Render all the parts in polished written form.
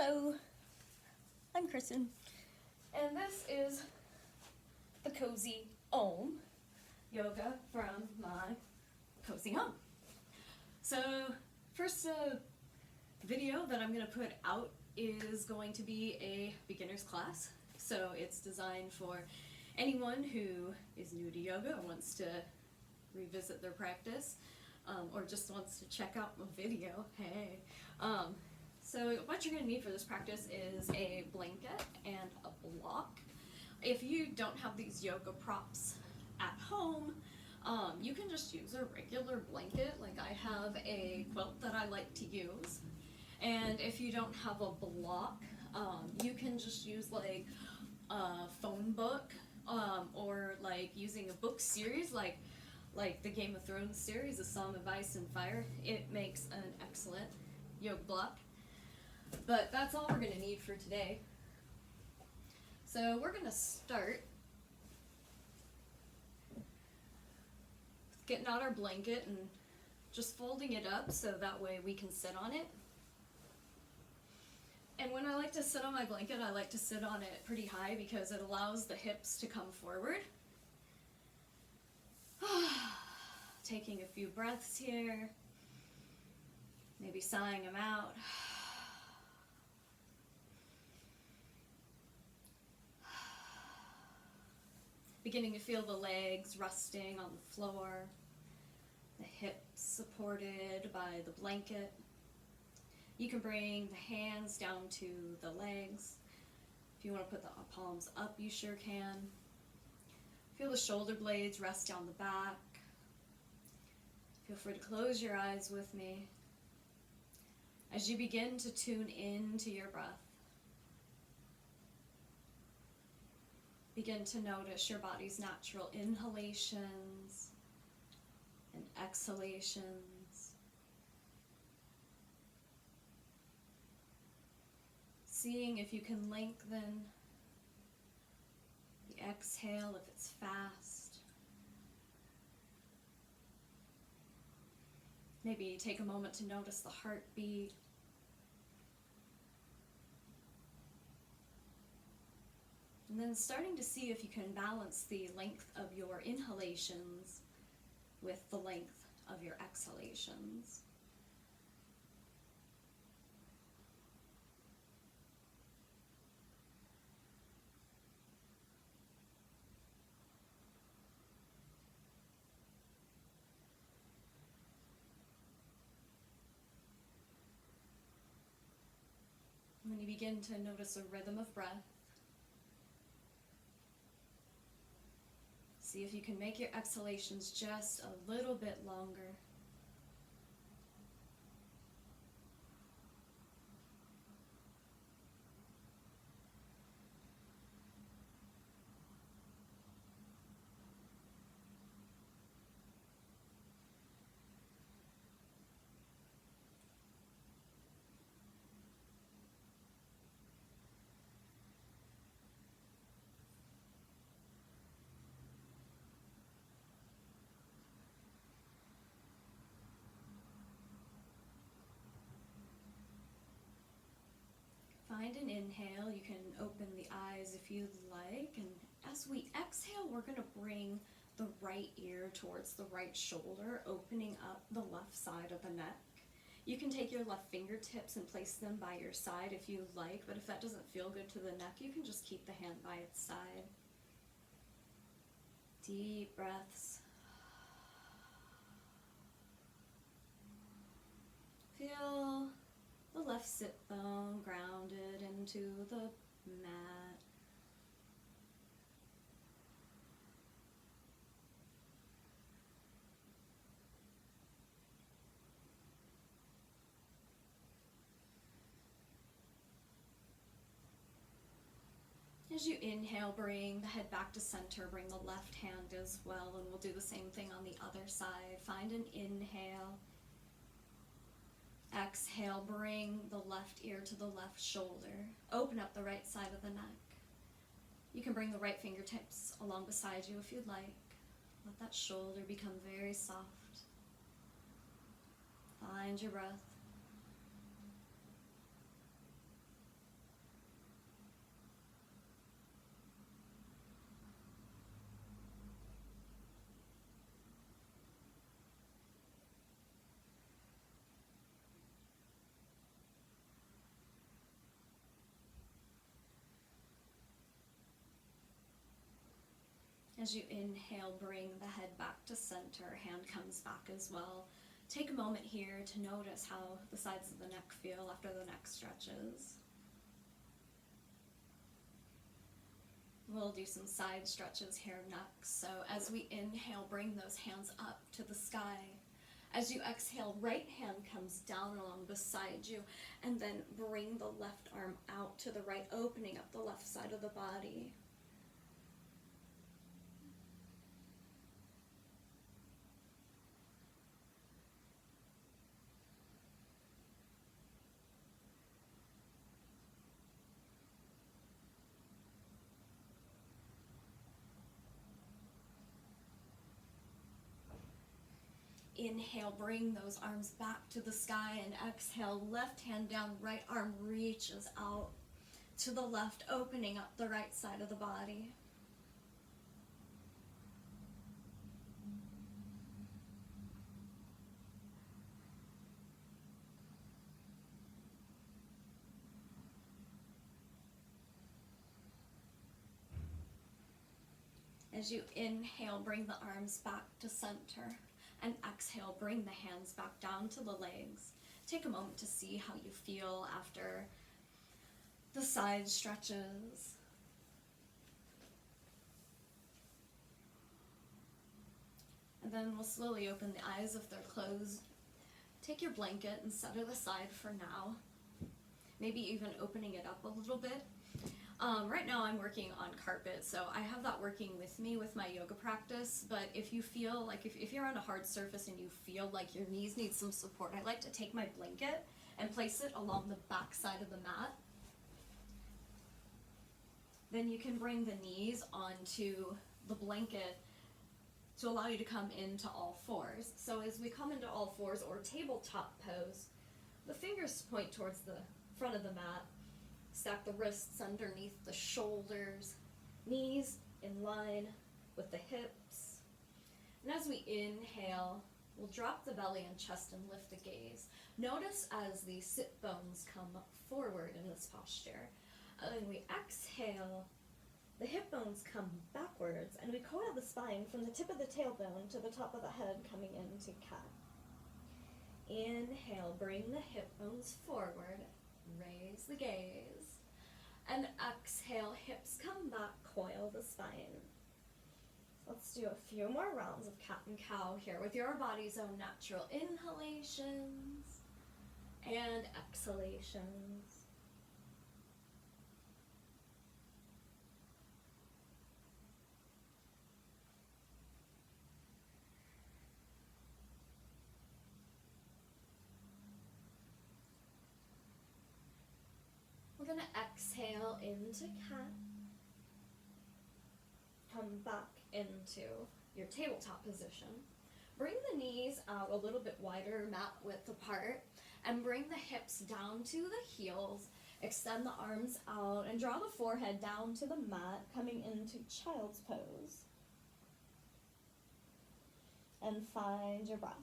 Hello, I'm Kristen, and this is the Cozy Om yoga from my cozy home. So, first video that I'm going to put out is going to be a beginner's class. So it's designed for anyone who is new to yoga or wants to revisit their practice, or just wants to check out my video. Hey. So what you're going to need for this practice is a blanket and a block. If you don't have these yoga props at home, you can just use a regular blanket. Like I have a quilt that I like to use. And if you don't have a block, you can just use like a phone book, or like using a book series like the Game of Thrones series, A Song of Ice and Fire. It makes an excellent yoga block. But that's all we're going to need for today. So we're going to start getting out our blanket and just folding it up so that way we can sit on it. And when I like to sit on my blanket, I like to sit on it pretty high because it allows the hips to come forward. Taking a few breaths here, maybe sighing them out. Beginning to feel the legs resting on the floor, the hips supported by the blanket. You can bring the hands down to the legs. If you want to put the palms up, you sure can. Feel the shoulder blades rest down the back. Feel free to close your eyes with me as you begin to tune into your breath. Begin to notice your body's natural inhalations and exhalations. Seeing if you can lengthen the exhale if it's fast. Maybe take a moment to notice the heartbeat. And then starting to see if you can balance the length of your inhalations with the length of your exhalations. And then you begin to notice a rhythm of breath. See if you can make your exhalations just a little bit longer. Find an inhale. You can open the eyes if you'd like. And as we exhale, we're going to bring the right ear towards the right shoulder, opening up the left side of the neck. You can take your left fingertips and place them by your side if you like, but if that doesn't feel good to the neck, you can just keep the hand by its side. Deep breaths. Feel the left sit bone grounded into the mat. As you inhale, bring the head back to center, bring the left hand as well, and we'll do the same thing on the other side. Find an inhale. Exhale, bring the left ear to the left shoulder. Open up the right side of the neck. You can bring the right fingertips along beside you if you'd like. Let that shoulder become very soft. Find your breath. As you inhale, bring the head back to center, hand comes back as well. Take a moment here to notice how the sides of the neck feel after the neck stretches. We'll do some side stretches here next. So as we inhale, bring those hands up to the sky. As you exhale, right hand comes down along beside you, and then bring the left arm out to the right, opening up the left side of the body. Inhale, bring those arms back to the sky, and exhale, left hand down, right arm reaches out to the left, opening up the right side of the body. As you inhale, bring the arms back to center. And exhale, bring the hands back down to the legs. Take a moment to see how you feel after the side stretches. And then we'll slowly open the eyes if they're closed. Take your blanket and set it aside for now. Maybe even opening it up a little bit. Right now I'm working on carpet, so I have that working with me with my yoga practice, but if you feel like, if you're on a hard surface and you feel like your knees need some support, I like to take my blanket and place it along the back side of the mat. Then you can bring the knees onto the blanket to allow you to come into all fours. So as we come into all fours or tabletop pose, the fingers point towards the front of the mat. Stack the wrists underneath the shoulders, knees in line with the hips. And as we inhale, we'll drop the belly and chest and lift the gaze. Notice as the sit bones come forward in this posture. And we exhale, the hip bones come backwards, and we coil the spine from the tip of the tailbone to the top of the head, coming into cat. Inhale, bring the hip bones forward, raise the gaze. And exhale, hips come back, coil the spine. Let's do a few more rounds of cat and cow here with your body's own natural inhalations and exhalations. We're going to exhale into cat. Come back into your tabletop position. Bring the knees out a little bit wider, mat width apart, and bring the hips down to the heels. Extend the arms out and draw the forehead down to the mat, coming into child's pose. And find your breath.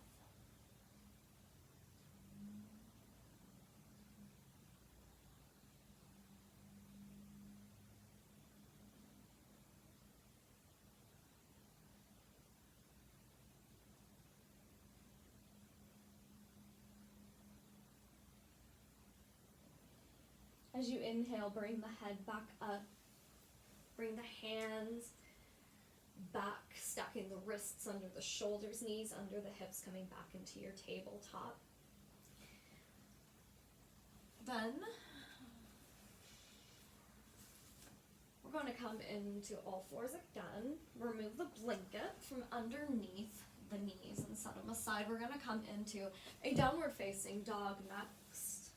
As you inhale, bring the head back up. Bring the hands back, stacking the wrists under the shoulders, knees under the hips, coming back into your tabletop. Then we're going to come into all fours again. Remove the blanket from underneath the knees and set them aside. We're going to come into a downward facing dog next.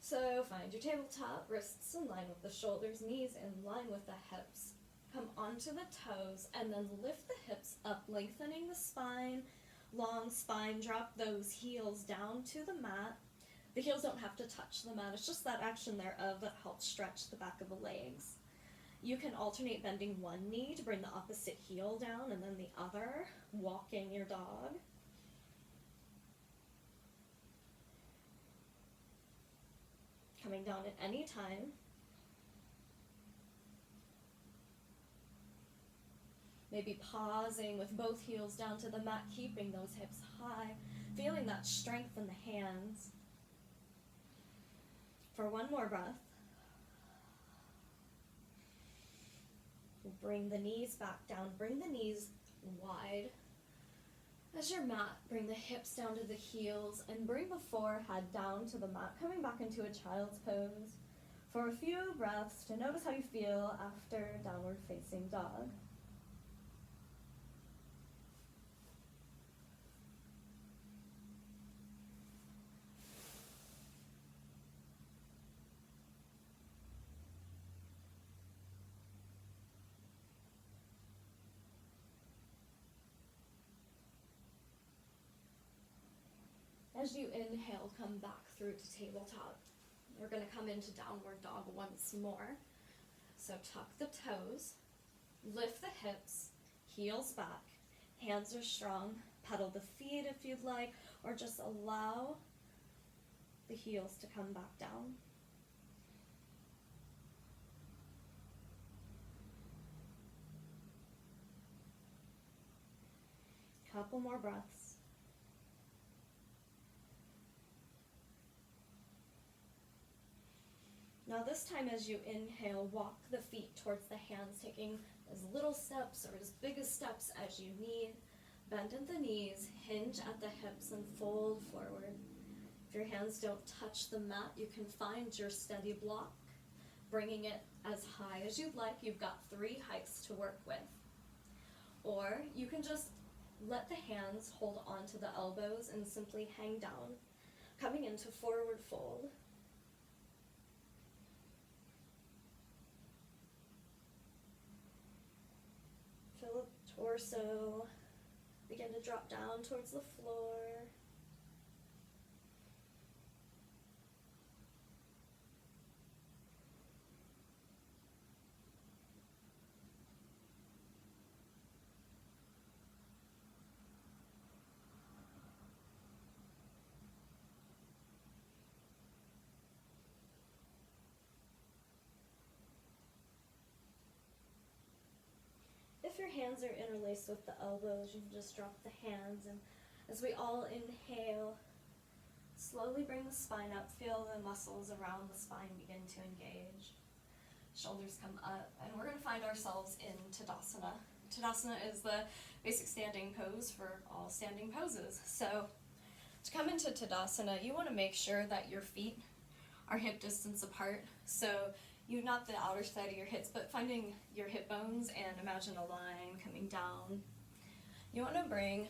So find your tabletop, wrists in line with the shoulders, knees in line with the hips. Come onto the toes and then lift the hips up, lengthening the spine, long spine. Drop those heels down to the mat. The heels don't have to touch the mat. It's just that action thereof that helps stretch the back of the legs. You can alternate bending one knee to bring the opposite heel down and then the other, walking your dog. Coming down at any time. Maybe pausing with both heels down to the mat, keeping those hips high, feeling that strength in the hands. For one more breath. Bring the knees back down, bring the knees wide. As your mat, bring the hips down to the heels and bring the forehead down to the mat, coming back into a child's pose for a few breaths to notice how you feel after downward facing dog. As you inhale, come back through to tabletop. We're going to come into downward dog once more. So tuck the toes, lift the hips, heels back, hands are strong, pedal the feet if you'd like, or just allow the heels to come back down. Couple more breaths. Now this time as you inhale, walk the feet towards the hands, taking as little steps or as big as steps as you need. Bend at the knees, hinge at the hips, and fold forward. If your hands don't touch the mat, you can find your steady block, bringing it as high as you'd like. You've got 3 heights to work with. Or you can just let the hands hold onto the elbows and simply hang down, coming into forward fold. Feel the torso begin to drop down towards the floor. If your hands are interlaced with the elbows, you can just drop the hands, and as we all inhale, slowly bring the spine up, feel the muscles around the spine begin to engage. Shoulders come up, and we're going to find ourselves in Tadasana. Tadasana is the basic standing pose for all standing poses. So to come into Tadasana, you want to make sure that your feet are hip distance apart. So you not the outer side of your hips, but finding your hip bones and imagine a line coming down. You want to bring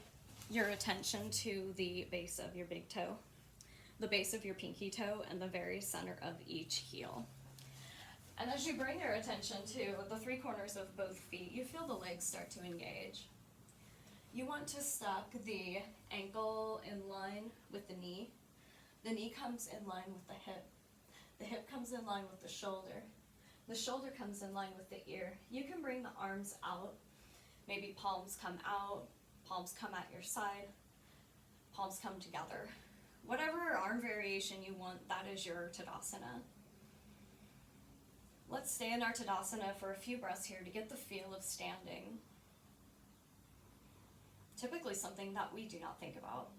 your attention to the base of your big toe, the base of your pinky toe, and the very center of each heel. And as you bring your attention to the 3 corners of both feet, you feel the legs start to engage. You want to stack the ankle in line with the knee. The knee comes in line with the hip. The hip comes in line with the shoulder. The shoulder comes in line with the ear. You can bring the arms out. Maybe palms come out, palms come at your side, palms come together. Whatever arm variation you want, that is your Tadasana. Let's stay in our Tadasana for a few breaths here to get the feel of standing. Typically something that we do not think about.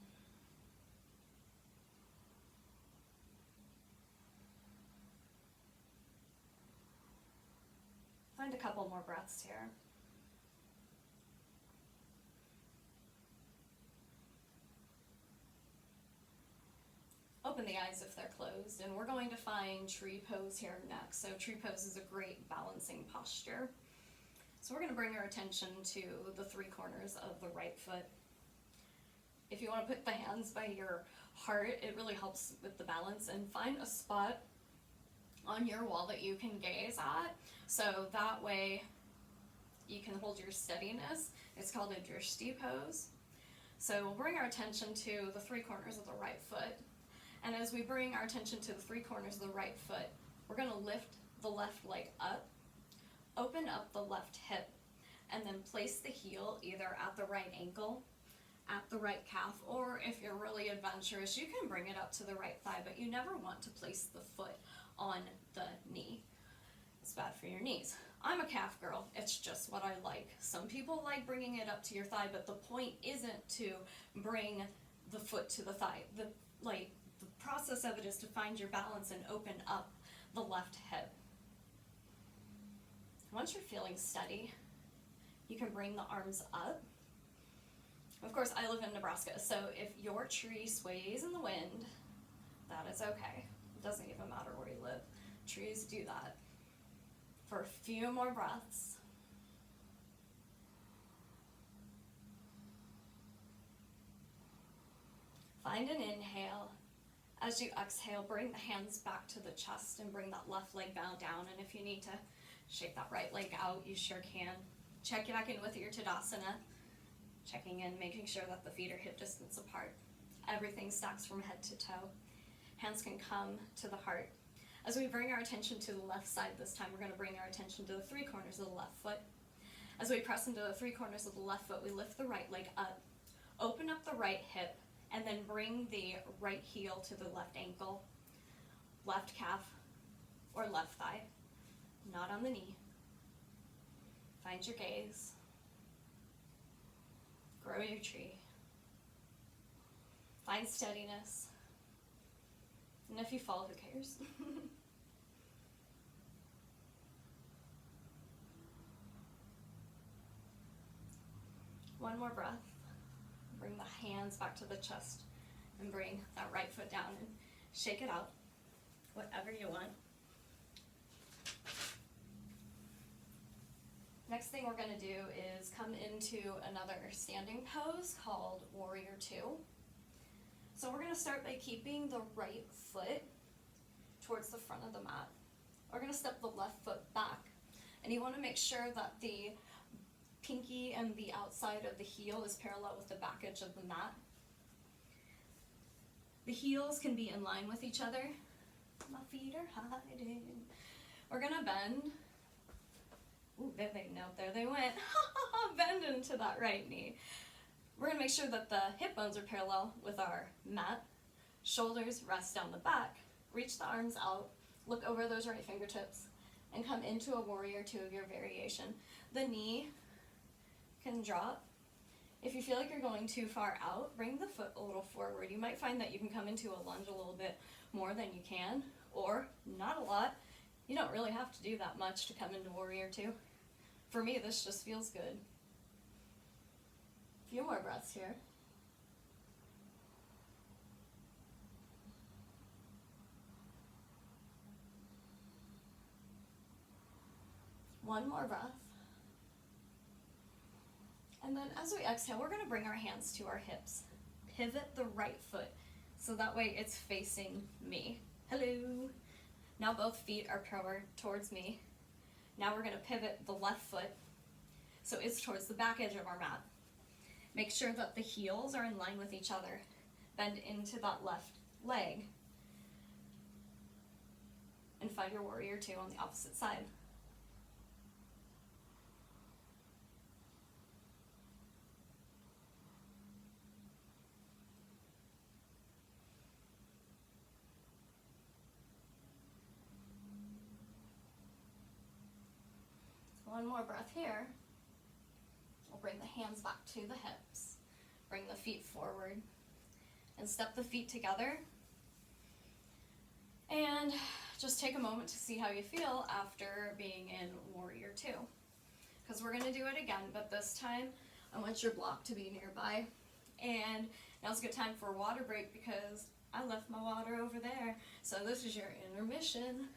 Find a couple more breaths here. Open the eyes if they're closed, and we're going to find tree pose here next. So tree pose is a great balancing posture. So we're going to bring our attention to the 3 corners of the right foot. If you want to put the hands by your heart, it really helps with the balance, and find a spot on your wall that you can gaze at, so that way you can hold your steadiness. It's called a drishti pose. So we'll bring our attention to the 3 corners of the right foot, and as we bring our attention to the 3 corners of the right foot, we're going to lift the left leg up, open up the left hip, and then place the heel either at the right ankle, at the right calf, or if you're really adventurous, you can bring it up to the right thigh, but you never want to place the foot on the knee. It's bad for your knees. I'm a calf girl. It's just what I like. Some people like bringing it up to your thigh, but the point isn't to bring the foot to the thigh. The process of it is to find your balance and open up the left hip. Once you're feeling steady, you can bring the arms up. Of course, I live in Nebraska, so if your tree sways in the wind, that is okay. It doesn't even matter where you live. Trees do that. For a few more breaths. Find an inhale. As you exhale, bring the hands back to the chest and bring that left leg bow down. And if you need to shake that right leg out, you sure can. Check back in with your Tadasana. Checking in, making sure that the feet are hip distance apart. Everything stacks from head to toe. Hands can come to the heart. As we bring our attention to the left side this time, we're going to bring our attention to the three corners of the left foot. As we press into the three corners of the left foot, we lift the right leg up, open up the right hip, and then bring the right heel to the left ankle, left calf, or left thigh, not on the knee. Find your gaze. Grow your tree. Find steadiness. And if you fall, who cares? One more breath. Bring the hands back to the chest and bring that right foot down and shake it out, whatever you want. Next thing we're going to do is come into another standing pose called Warrior Two. So we're going to start by keeping the right foot towards the front of the mat. We're going to step the left foot back, and you want to make sure that the pinky and the outside of the heel is parallel with the back edge of the mat. The heels can be in line with each other. My feet are hiding. We're going to bend. Ooh, there they went. Bend into that right knee. We're going to make sure that the hip bones are parallel with our mat. Shoulders rest down the back. Reach the arms out. Look over those right fingertips and come into a Warrior Two of your variation. The knee can drop. If you feel like you're going too far out, bring the foot a little forward. You might find that you can come into a lunge a little bit more than you can, or not a lot. You don't really have to do that much to come into Warrior Two. For me, this just feels good. A few more breaths here. One more breath. And then as we exhale, we're going to bring our hands to our hips. Pivot the right foot so that way it's facing me. Hello. Now both feet are powered towards me. Now we're going to pivot the left foot so it's towards the back edge of our mat. Make sure that the heels are in line with each other. Bend into that left leg. And find your Warrior Two on the opposite side. One more breath here. We'll bring the hands back to the hips. Bring the feet forward and step the feet together. And just take a moment to see how you feel after being in Warrior Two. Because we're going to do it again, but this time I want your block to be nearby. And now's a good time for a water break because I left my water over there. So this is your intermission.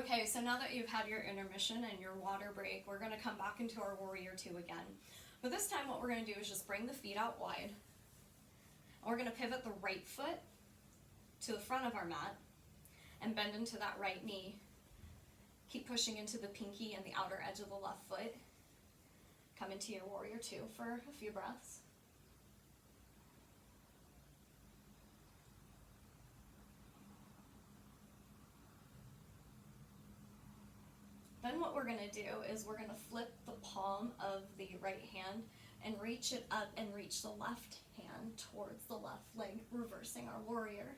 Okay, so now that you've had your intermission and your water break, we're going to come back into our Warrior Two again. But this time what we're going to do is just bring the feet out wide. And we're going to pivot the right foot to the front of our mat and bend into that right knee. Keep pushing into the pinky and the outer edge of the left foot. Come into your Warrior Two for a few breaths. Then what we're going to do is we're going to flip the palm of the right hand and reach it up and reach the left hand towards the left leg, reversing our warrior.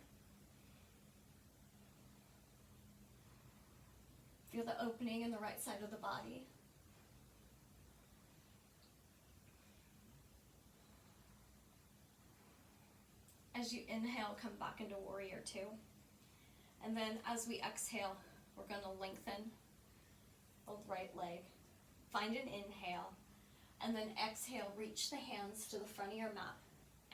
Feel the opening in the right side of the body. As you inhale, come back into warrior two. And then as we exhale, we're going to lengthen the right leg. Find an inhale. And then exhale, reach the hands to the front of your mat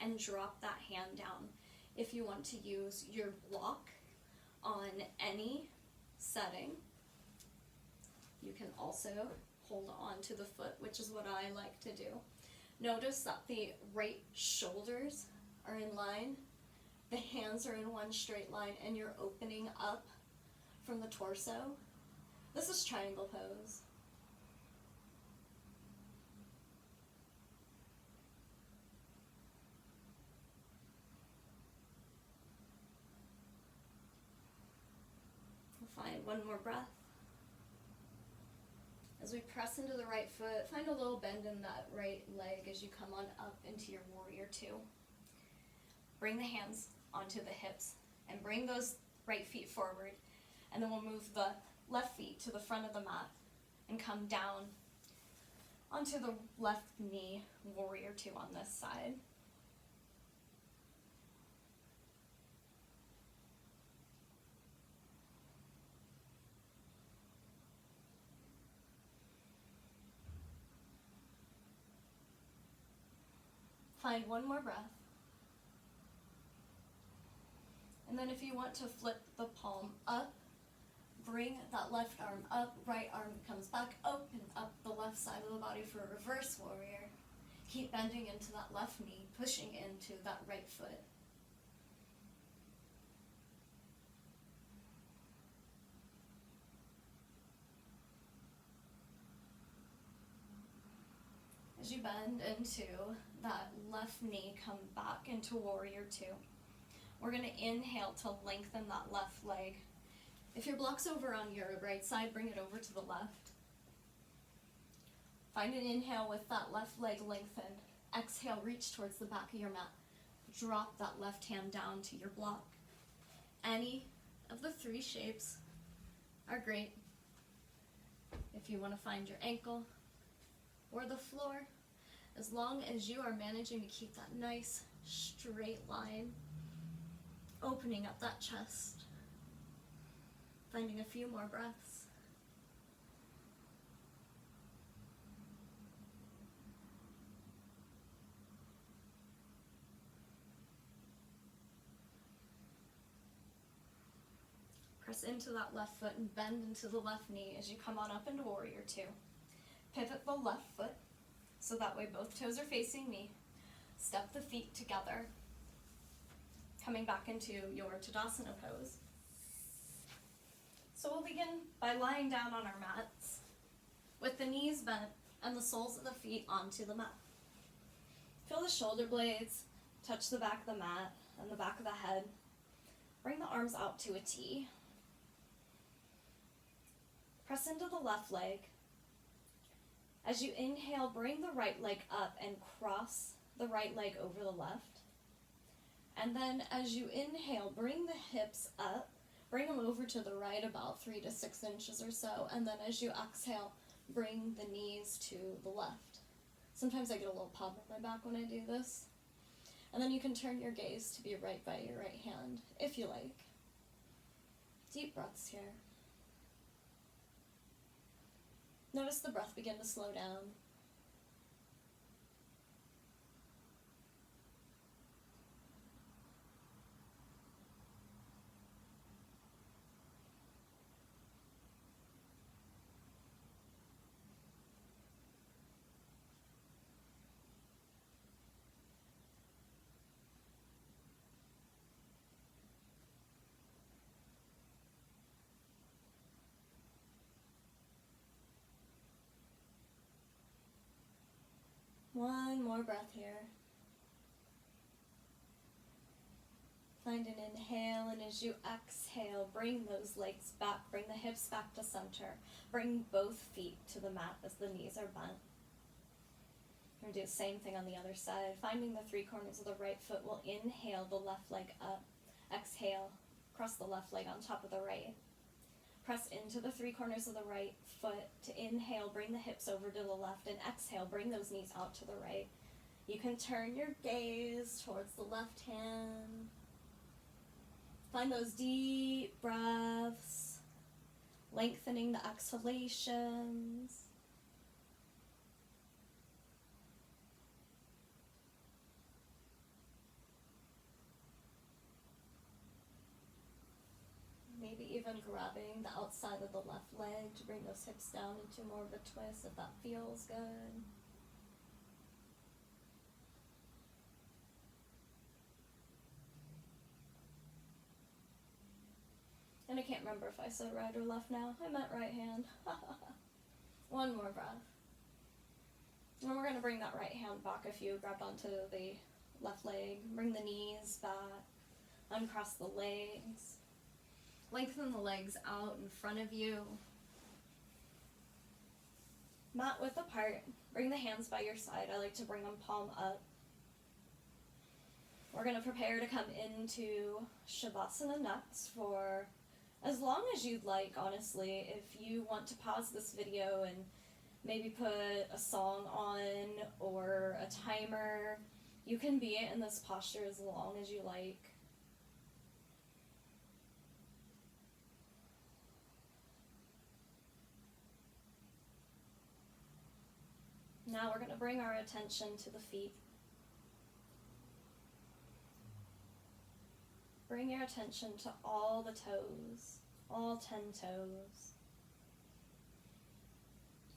and drop that hand down. If you want to use your block on any setting, you can also hold on to the foot, which is what I like to do. Notice that the right shoulders are in line, the hands are in one straight line, and you're opening up from the torso. This is triangle pose. We'll find one more breath. As we press into the right foot, find a little bend in that right leg as you come on up into your warrior two. Bring the hands onto the hips and bring those right feet forward. And then we'll move the left feet to the front of the mat and come down onto the left knee, warrior two on this side. Find one more breath. And then if you want to flip the palm up, bring that left arm up, right arm comes back, open up the left side of the body for a reverse warrior. Keep bending into that left knee, pushing into that right foot. As you bend into that left knee, come back into warrior two. We're going to inhale to lengthen that left leg. If your block's over on your right side, bring it over to the left. Find an inhale with that left leg lengthened. Exhale, reach towards the back of your mat. Drop that left hand down to your block. Any of the three shapes are great. If you want to find your ankle or the floor, as long as you are managing to keep that nice straight line, opening up that chest, finding a few more breaths. Press into that left foot and bend into the left knee as you come on up into warrior two. Pivot the left foot so that way both toes are facing me. Step the feet together, coming back into your Tadasana pose. So we'll begin by lying down on our mats with the knees bent and the soles of the feet onto the mat. Feel the shoulder blades touch the back of the mat and the back of the head. Bring the arms out to a T. Press into the left leg. As you inhale, bring the right leg up and cross the right leg over the left. And then as you inhale, bring the hips up, bring them over to the right about 3 to 6 inches or so. And then as you exhale, bring the knees to the left. Sometimes I get a little pop in my back when I do this. And then you can turn your gaze to be right by your right hand, if you like. Deep breaths here. Notice the breath begin to slow down. One more breath here. Find an inhale, and as you exhale, bring those legs back, bring the hips back to center. Bring both feet to the mat as the knees are bent. We're going to do the same thing on the other side. Finding the three corners of the right foot, we'll inhale the left leg up. Exhale, cross the left leg on top of the right. Press into the three corners of the right foot. To inhale, bring the hips over to the left, and exhale, bring those knees out to the right. You can turn your gaze towards the left hand. Find those deep breaths, lengthening the exhalations. Maybe even grabbing the outside of the left leg to bring those hips down into more of a twist if that feels good. And I can't remember if I said right or left now. I meant right hand. One more breath. And we're going to bring that right hand back if you grabbed onto the left leg. Bring the knees back. Uncross the legs. Lengthen the legs out in front of you. Mat width apart. Bring the hands by your side. I like to bring them palm up. We're going to prepare to come into Shavasana next for as long as you'd like, honestly. If you want to pause this video and maybe put a song on or a timer, you can be in this posture as long as you like. Now we're going to bring our attention to the feet. Bring your attention to all the toes, all 10 toes.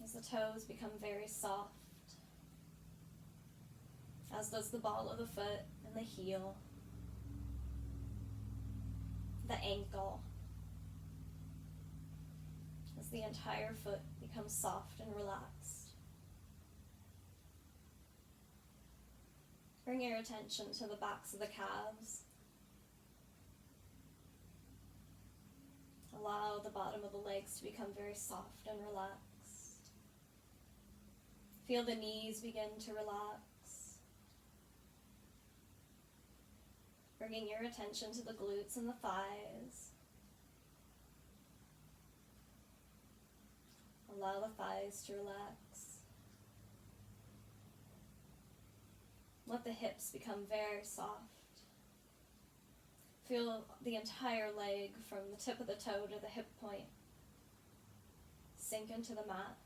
As the toes become very soft, as does the ball of the foot and the heel, the ankle, as the entire foot becomes soft and relaxed. Bring your attention to the backs of the calves. Allow the bottom of the legs to become very soft and relaxed. Feel the knees begin to relax. Bringing your attention to the glutes and the thighs. Allow the thighs to relax. Let the hips become very soft. Feel the entire leg from the tip of the toe to the hip point sink into the mat.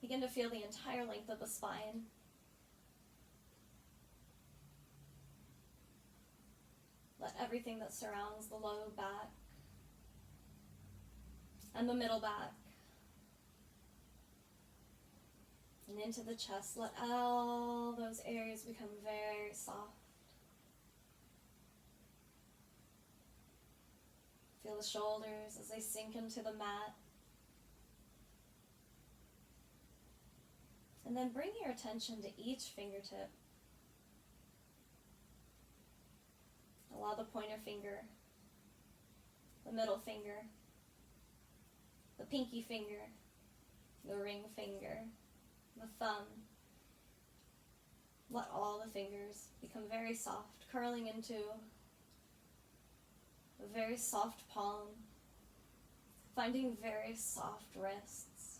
Begin to feel the entire length of the spine. Let everything that surrounds the low back and the middle back and into the chest, let all those areas become very soft. Feel the shoulders as they sink into the mat. And then bring your attention to each fingertip. Allow the pointer finger, the middle finger, the pinky finger, the ring finger, the thumb. Let all the fingers become very soft, curling into a very soft palm, finding very soft wrists.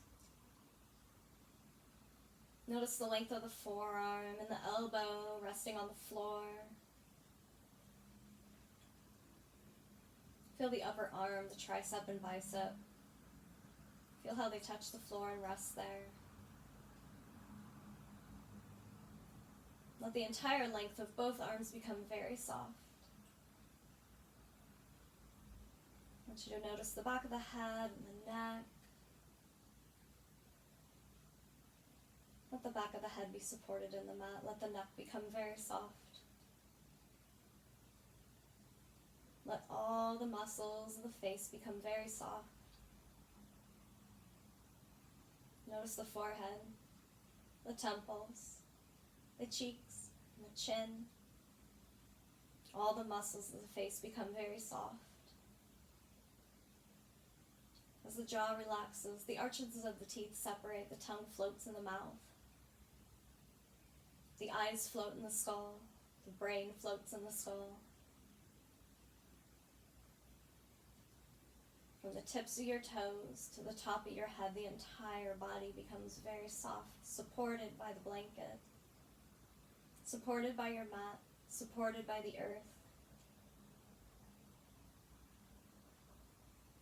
Notice the length of the forearm and the elbow resting on the floor. Feel the upper arm, the tricep and bicep. Feel how they touch the floor and rest there. Let the entire length of both arms become very soft. I want you to notice the back of the head and the neck. Let the back of the head be supported in the mat. Let the neck become very soft. Let all the muscles of the face become very soft. Notice the forehead, the temples, the cheeks, and the chin. All the muscles of the face become very soft. As the jaw relaxes, the arches of the teeth separate, the tongue floats in the mouth. The eyes float in the skull, the brain floats in the skull. From the tips of your toes to the top of your head, the entire body becomes very soft, supported by the blanket, supported by your mat, supported by the earth.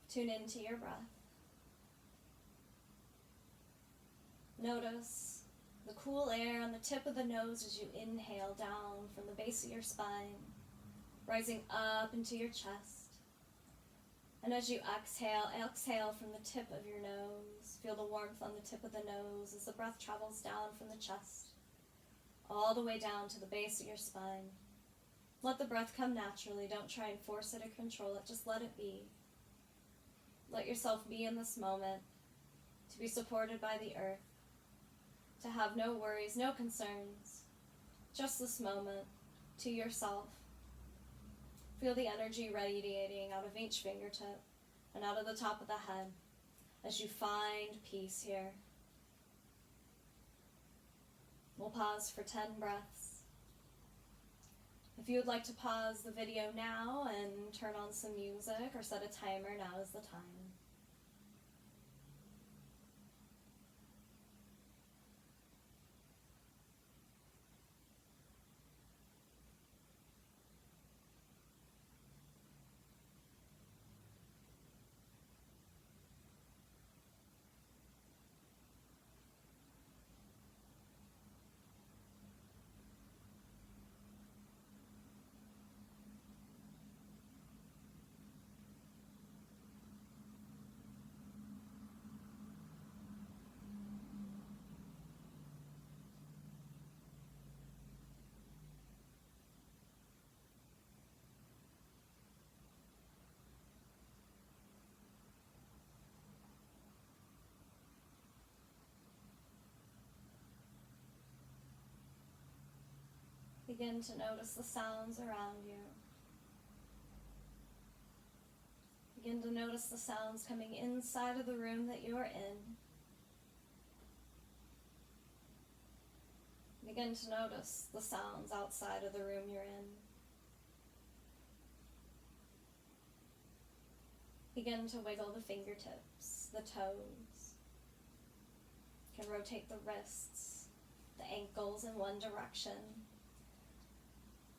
Tune into your breath. Notice the cool air on the tip of the nose as you inhale down from the base of your spine, rising up into your chest. And as you exhale from the tip of your nose. Feel the warmth on the tip of the nose as the breath travels down from the chest, all the way down to the base of your spine. Let the breath come naturally. Don't try and force it or control it. Just let it be. Let yourself be in this moment, to be supported by the earth, to have no worries, no concerns, just this moment to yourself. Feel the energy radiating out of each fingertip and out of the top of the head as you find peace here. We'll pause for 10 breaths. If you would like to pause the video now and turn on some music or set a timer, now is the time. Begin to notice the sounds around you. Begin to notice the sounds coming inside of the room that you're in. Begin to notice the sounds outside of the room you're in. Begin to wiggle the fingertips, the toes. You can rotate the wrists, the ankles in one direction.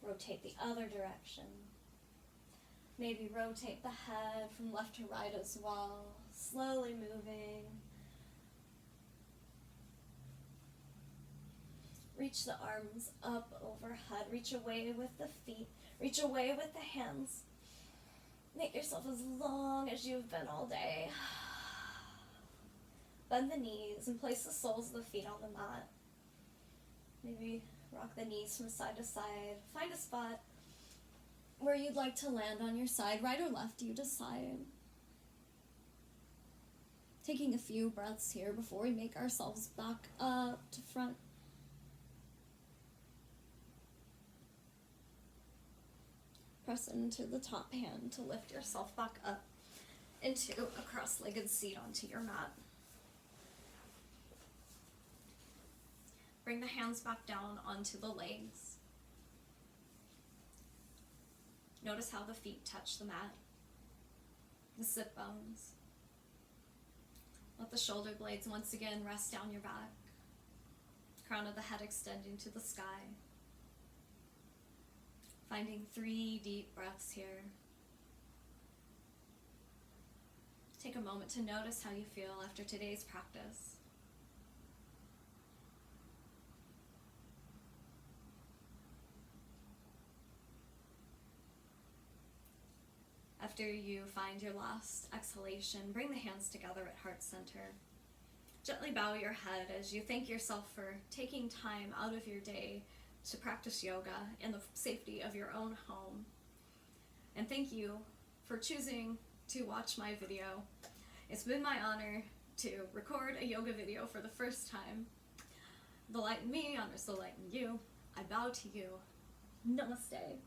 Rotate the other direction. Maybe rotate the head from left to right as well, slowly moving. Reach the arms up overhead. Reach away with the feet. Reach away with the hands. Make yourself as long as you've been all day. Bend the knees and place the soles of the feet on the mat. Maybe rock the knees from side to side. Find a spot where you'd like to land on your side, right or left, you decide. Taking a few breaths here before we make ourselves back up to front. Press into the top hand to lift yourself back up into a cross-legged seat onto your mat. Bring the hands back down onto the legs. Notice how the feet touch the mat, the sit bones. Let the shoulder blades once again rest down your back, crown of the head extending to the sky. Finding 3 deep breaths here. Take a moment to notice how you feel after today's practice. After you find your last exhalation, bring the hands together at heart center. Gently bow your head as you thank yourself for taking time out of your day to practice yoga in the safety of your own home. And thank you for choosing to watch my video. It's been my honor to record a yoga video for the first time. The light in me honors the light in you. I bow to you. Namaste.